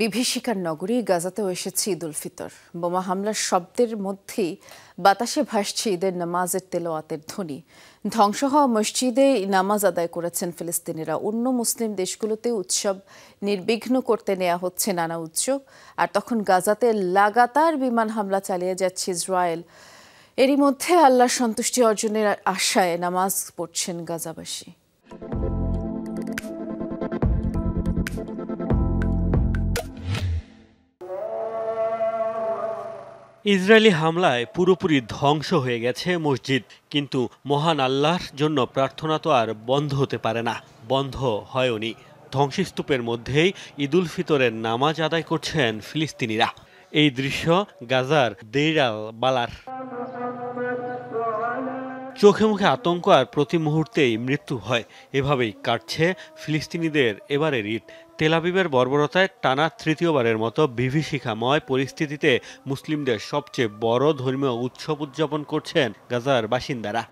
বিভীষিকার নগরী গাজাতেও এসেছে ঈদ উল ফিতর। বোমা হামলার শব্দের মধ্যেই বাতাসে ভাসছে ঈদের নামাজের তেলাওয়াতের ধ্বনি। ধ্বংস হওয়া মসজিদে নামাজ আদায় করেছেন ফিলিস্তিনিরা। অন্য মুসলিম দেশগুলোতে উৎসব নির্বিঘ্ন করতে নেওয়া হচ্ছে নানা উদ্যোগ। আর তখন গাজাতে লাগাতার বিমান হামলা চালিয়ে যাচ্ছে ইসরায়েল। এরই মধ্যে আল্লাহর সন্তুষ্টি অর্জনের আশায় নামাজ পড়ছেন গাজাবাসী। ইসরায়েলি হামলায় পুরোপুরি ধ্বংস হয়ে গেছে মসজিদ, কিন্তু মহান আল্লাহর জন্য প্রার্থনা তো আর বন্ধ হতে পারে না, বন্ধ হয়ওনি। ধ্বংসস্তূপের মধ্যেই ঈদ উল ফিতরের নামাজ আদায় করছেন ফিলিস্তিনিরা। এই দৃশ্য গাজার দেইর আল বালার। চোখে মুখে আতঙ্ক আর প্রতি মুহূর্তেই মৃত্যু হয়। এভাবেই কাটছে ফিলিস্তিনিদের এবারের ঈদ। তেল আবিবের বর্বরতায় টানা তৃতীয়বারের মতো বিভীষিকাময় পরিস্থিতিতে মুসলিমদের সবচেয়ে বড় ধর্মীয় উৎসব উদযাপন করছেন গাজার বাসিন্দারা।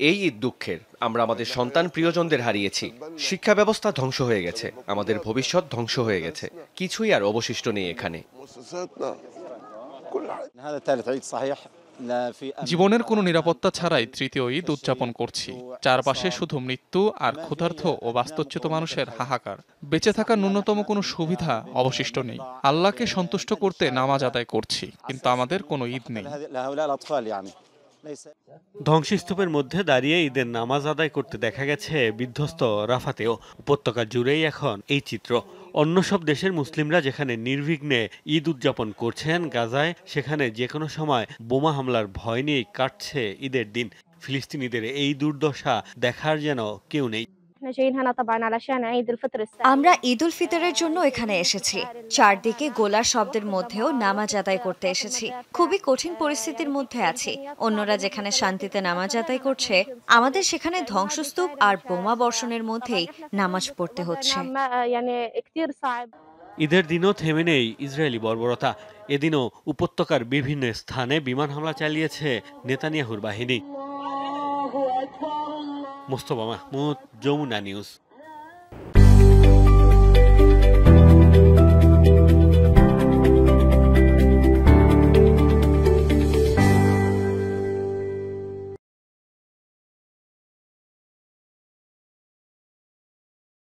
এই ঈদ দুঃখের। আমরা আমাদের সন্তান প্রিয়জনদের হারিয়েছি। শিক্ষা ব্যবস্থা ধ্বংস হয়ে গেছে, আমাদের ভবিষ্যৎ ধ্বংস হয়ে গেছে। কিছুই আর অবশিষ্ট নেই এখানে। জীবনের কোনো নিরাপত্তা ছাড়াই তৃতীয় ঈদ উদযাপন করছি। চারপাশে শুধু মৃত্যু আর ক্ষুধার্ত ও বাস্তুচ্যুত মানুষের হাহাকার। বেঁচে থাকার ন্যূনতম কোনো সুবিধা অবশিষ্ট নেই। আল্লাহকে সন্তুষ্ট করতে নামাজ আদায় করছি, কিন্তু আমাদের কোনো ঈদ নেই। ধ্বংসস্তূপের মধ্যে দাঁড়িয়ে ঈদের নামাজ আদায় করতে দেখা গেছে বিধ্বস্ত রাফাতেও। উপত্যকা জুড়েই এখন এই চিত্র। অন্য সব দেশের মুসলিমরা যেখানে নির্বিঘ্নে ঈদ উদযাপন করছেন, গাজায় সেখানে যে কোনো সময় বোমা হামলার ভয় নিয়েই কাটছে ঈদের দিন। ফিলিস্তিনিদের এই দুর্দশা দেখার যেন কেউ নেই। আমরা ঈদ উল ফিতরের জন্য এখানে এসেছি। চারদিকে গোলার শব্দের মধ্যেও নামাজ আদায় করতে এসেছি। খুবই কঠিন পরিস্থিতির মধ্যে আছি। অন্যরা যেখানে শান্তিতে নামাজ আদায় করছে, আমাদের সেখানে ধ্বংসস্তূপ আর বোমা বর্ষণের মধ্যেই নামাজ পড়তে হচ্ছে। ঈদের দিনও থেমে নেই ইসরায়েলি বর্বরতা। এদিনও উপত্যকার বিভিন্ন স্থানে বিমান হামলা চালিয়েছে নেতানিয়াহুর বাহিনী। মোস্তফা মাহমুদ, যমুনা নিউজ।